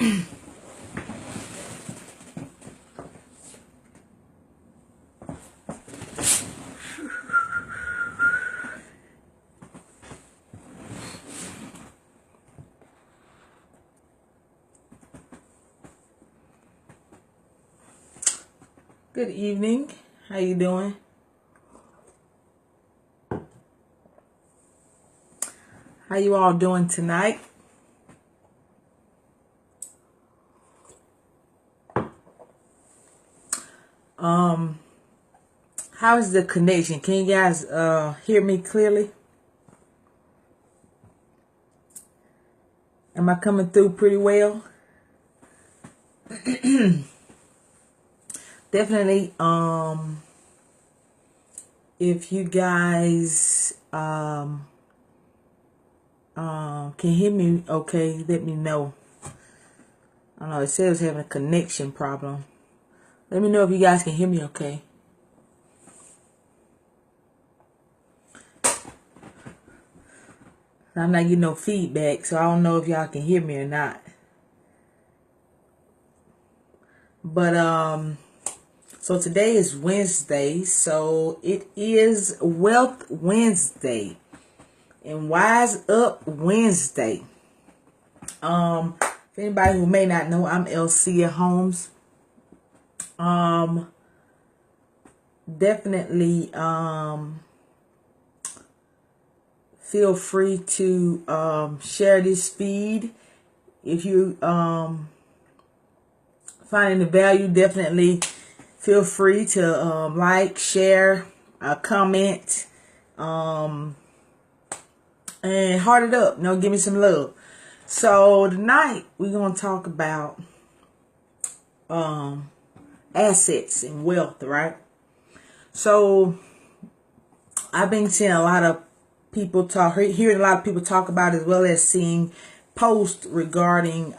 Good evening. How you doing? How you all doing tonight? How is the connection? Can you guys hear me clearly? Am I coming through pretty well? Definitely, if you guys can hear me okay, let me know. I don't know, it says having a connection problem. Let me know if you guys can hear me okay. I'm not getting no feedback, so I don't know if y'all can hear me or not. But so today is Wednesday, so it is Wealth Wednesday and Wise Up Wednesday. For anybody who may not know, I'm Elcia Holmes. Definitely feel free to share this feed. If you finding the value, definitely feel free to like, share, comment, and heart it up. Give me some love. So tonight we're gonna talk about assets and wealth, right? So I've been seeing a lot of people talk, hearing a lot of people talk about, as well as seeing posts regarding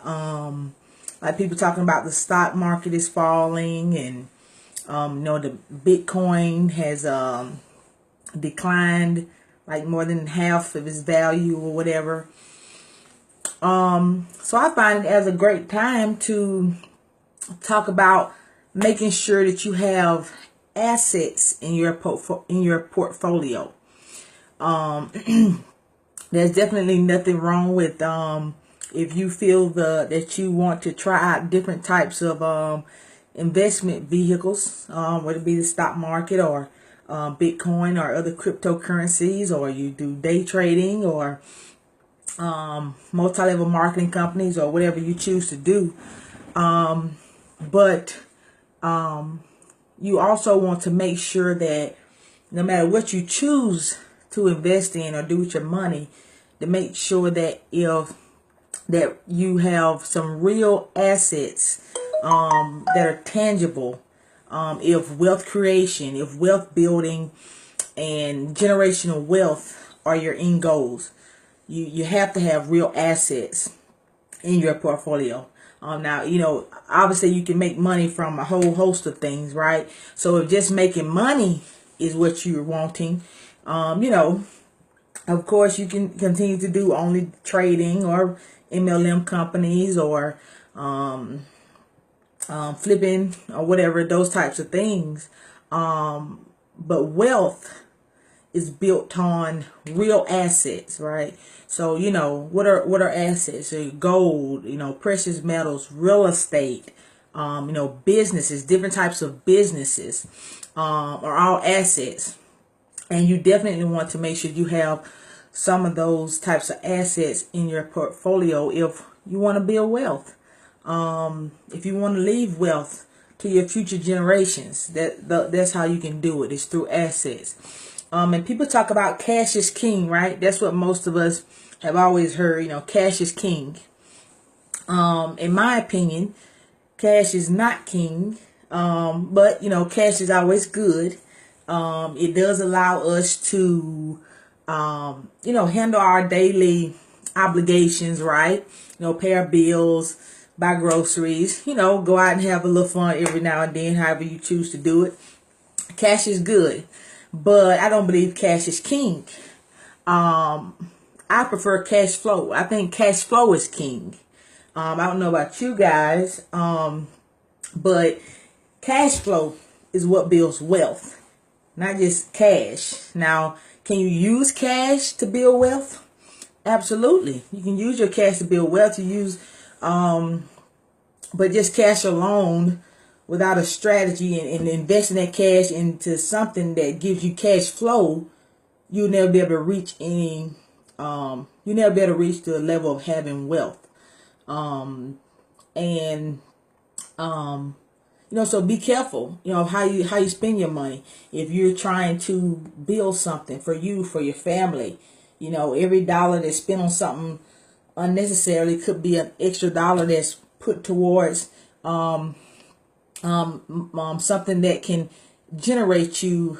like people talking about the stock market is falling, and the Bitcoin has declined like more than half of its value or whatever. So I find it as a great time to talk about making sure that you have assets in your portfolio. There's definitely nothing wrong with if you feel that you want to try out different types of investment vehicles, whether it be the stock market or Bitcoin or other cryptocurrencies, or you do day trading or multi-level marketing companies, or whatever you choose to do. But you also want to make sure that no matter what you choose to invest in or do with your money, to make sure that that you have some real assets that are tangible, if wealth creation, if wealth building and generational wealth are your end goals. You have to have real assets in your portfolio. Now, obviously you can make money from a whole host of things, right? So if just making money is what you're wanting, of course you can continue to do only trading or MLM companies or flipping or whatever, those types of things. But wealth is built on real assets, right? So, what are assets? So gold, precious metals, real estate, businesses, different types of businesses, are all assets. And you definitely want to make sure you have some of those types of assets in your portfolio if you want to build wealth. If you want to leave wealth to your future generations, that's how you can do it. It's through assets. And people talk about cash is king, right? That's what most of us have always heard, cash is king. In my opinion, cash is not king. But, cash is always good. It does allow us to, handle our daily obligations, right? Pay our bills, buy groceries, go out and have a little fun every now and then, however you choose to do it. Cash is good, but I don't believe cash is king. I prefer cash flow. I think cash flow is king. I don't know about you guys, but cash flow is what builds wealth, not just cash. Now, can you use cash to build wealth? Absolutely. You can use your cash to build wealth. You use, but just cash alone without a strategy and investing that cash into something that gives you cash flow, you'll never be able to reach you'll never be able to reach the level of having wealth. And so be careful, how you spend your money. If you're trying to build something for you, for your family, every dollar that's spent on something unnecessarily could be an extra dollar that's put towards something that can generate you,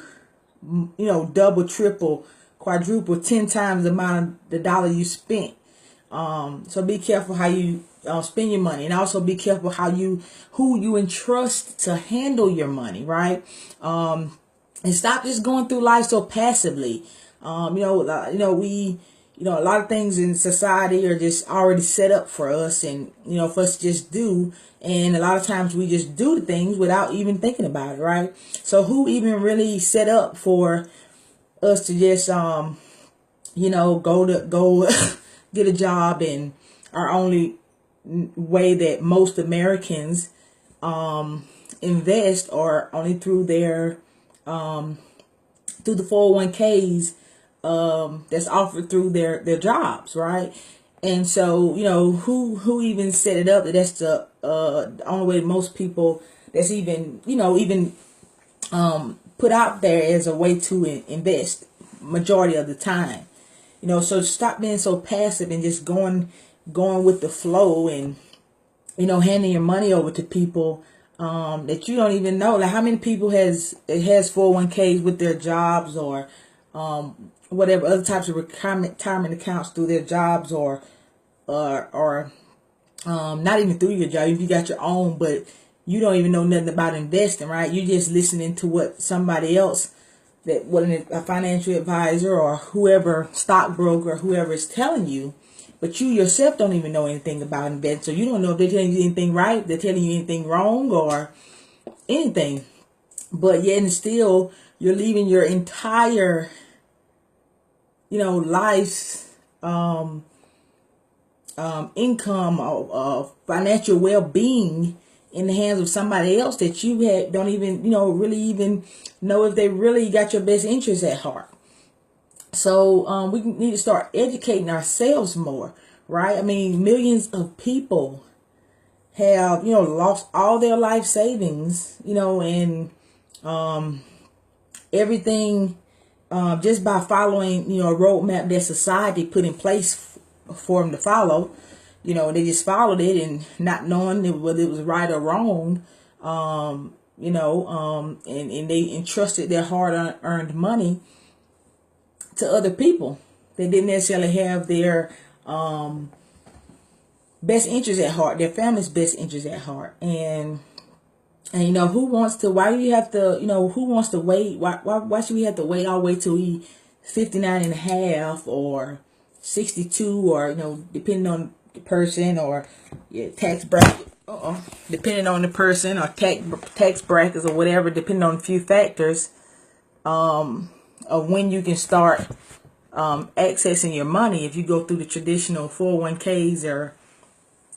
double, triple, quadruple, 10 times the amount of the dollar you spent. So be careful how you spend your money, and also be careful who you entrust to handle your money, right? And stop just going through life so passively. A lot of things in society are just already set up for us, and for us to just do. And a lot of times we just do the things without even thinking about it, right? So who even really set up for us to just go get a job? And our only way that most Americans invest are only through their through the 401ks that's offered through their jobs, right? And so who even set it up? That's the only way most people that's even put out there as a way to invest majority of the time. So stop being so passive and just going with the flow, and handing your money over to people that you don't even know. Like, how many people has 401ks with their jobs, or whatever other types of retirement accounts through their jobs, or not even through your job if you got your own, but you don't even know nothing about investing, right? You're just listening to what somebody else, a financial advisor or whoever, stockbroker, whoever is telling you, but you yourself don't even know anything about investing. So you don't know if they're telling you anything right, they're telling you anything wrong, or anything. But yet and still, you're leaving your entire, life's income of financial well-being in the hands of somebody else that you don't even, really even know if they really got your best interests at heart. So we need to start educating ourselves more, right? I mean, millions of people have, lost all their life savings, and everything just by following, a roadmap that society put in place for them to follow. They just followed it and not knowing whether it was right or wrong, and they entrusted their hard-earned money to other people. They didn't necessarily have their best interest at heart, their family's best interest at heart. And who wants to wait? Why should we have to wait all the way till we 59 and a half or 62, or depending on the person, or tax bracket, depending on the person, or tax brackets, or whatever, depending on a few factors of when you can start accessing your money. If you go through the traditional 401ks or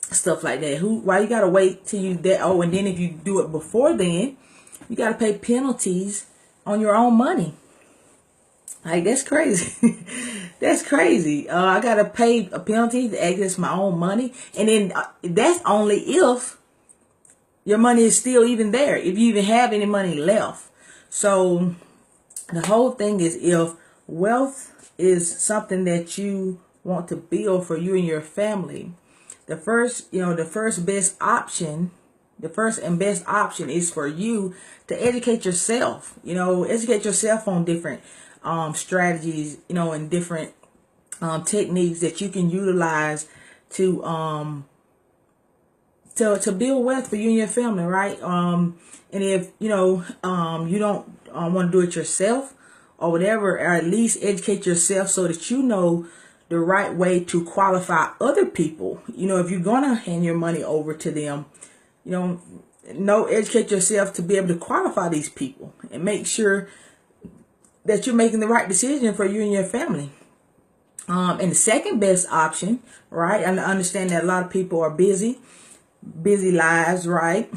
stuff like that, why you gotta wait till you that? Oh, and then if you do it before then, you gotta pay penalties on your own money. Like, that's crazy. That's crazy. I gotta pay a penalty to access my own money, and then that's only if your money is still even there, if you even have any money left. So the whole thing is, if wealth is something that you want to build for you and your family, the first and best option is for you to educate yourself. Educate yourself on different strategies, and different techniques that you can utilize to build wealth for you and your family, right? And if you don't want to do it yourself or whatever, or at least educate yourself so that the right way to qualify other people. You know, if you're going to hand your money over to them, you know, educate yourself to be able to qualify these people and make sure that you're making the right decision for you and your family. And the second best option, right? And I understand that a lot of people are busy lives, right?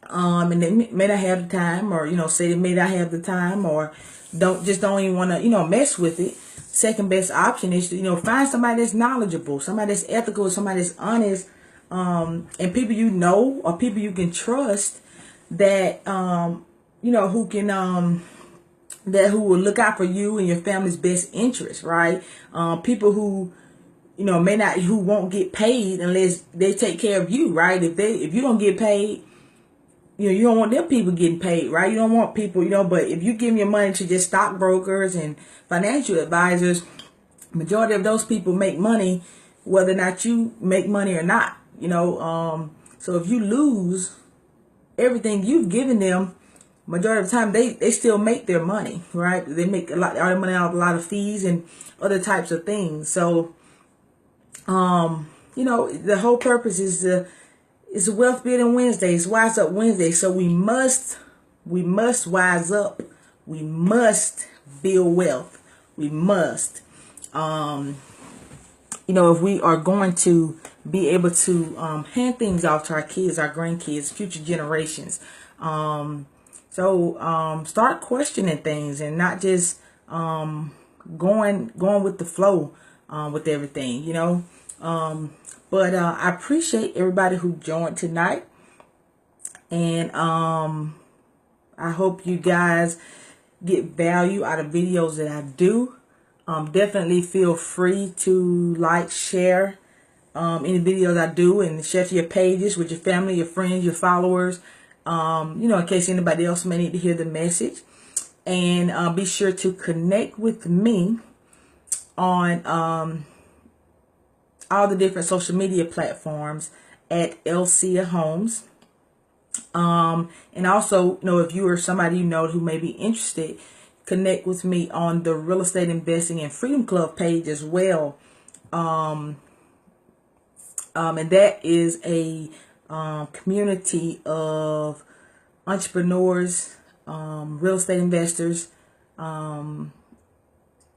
And they may not have the time, or, you know, say they may not have the time, or don't even want to, you know, mess with it. Second best option is to, you know, find somebody that's knowledgeable, somebody that's ethical, somebody that's honest, and people you know, or people you can trust, that you know, who can who will look out for you and your family's best interest, right? People who, you know, who won't get paid unless they take care of you, right? If you don't get paid, you know, you don't want them people getting paid, right? You don't want people, you know, but if you give your money to just stockbrokers and financial advisors, majority of those people make money whether or not you make money or not, you know. So if you lose everything you've given them, majority of the time they still make their money, right? They make a lot of money out of a lot of fees and other types of things. So you know, the whole purpose is it's a wealth building Wednesday. It's Wise Up Wednesday. So we must wise up. We must build wealth. We must. You know, if we are going to be able to hand things off to our kids, our grandkids, future generations. So start questioning things and not just going with the flow with everything, you know. But I appreciate everybody who joined tonight, and I hope you guys get value out of videos that I do. Definitely feel free to like, share any videos I do, and share to your pages with your family, your friends, your followers, you know, in case anybody else may need to hear the message. And be sure to connect with me on all the different social media platforms at Elcia Holmes. And also, you know, if you or somebody you know who may be interested, connect with me on the Real Estate Investing and Freedom Club page as well. And that is a community of entrepreneurs, real estate investors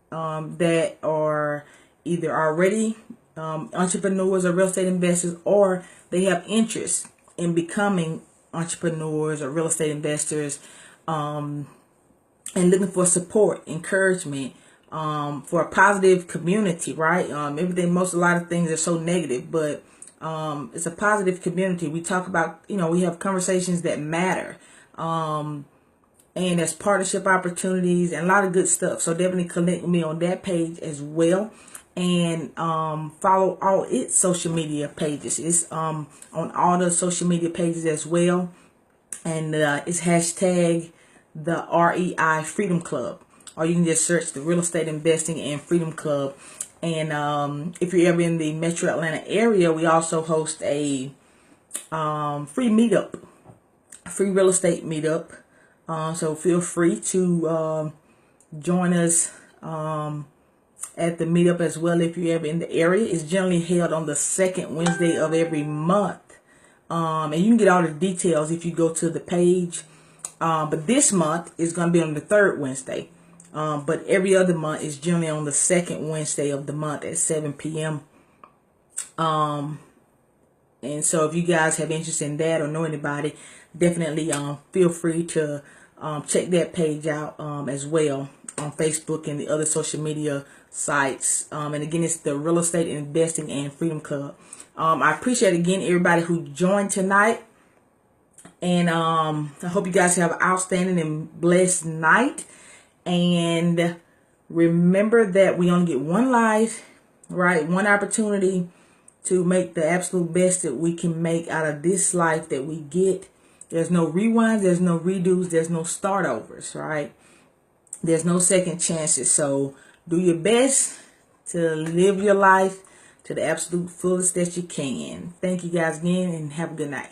that are either already entrepreneurs or real estate investors, or they have interest in becoming entrepreneurs or real estate investors, and looking for support, encouragement, for a positive community, right? A lot of things are so negative, but it's a positive community. We talk about, you know, we have conversations that matter, and there's partnership opportunities and a lot of good stuff. So definitely connect with me on that page as well. And follow all its social media pages. It's on all the social media pages as well. And it's hashtag the REI Freedom Club. Or you can just search the Real Estate Investing and Freedom Club. And if you're ever in the Metro Atlanta area, we also host a free meetup, free real estate meetup. So feel free to join us at the meetup as well if you're ever in the area. It's generally held on the second Wednesday of every month. And you can get all the details if you go to the page. But this month is going to be on the third Wednesday. But every other month is generally on the second Wednesday of the month at 7 p.m. And so if you guys have interest in that or know anybody, definitely feel free to check that page out as well on Facebook and the other social media sites. And again, it's the Real Estate Investing and Freedom Club. I appreciate again everybody who joined tonight, and I hope you guys have an outstanding and blessed night. And remember that we only get one life, right? One opportunity to make the absolute best that we can make out of this life that we get. There's no rewinds, there's no redos, there's no startovers, right? There's no second chances. So do your best to live your life to the absolute fullest that you can. Thank you guys again, and have a good night.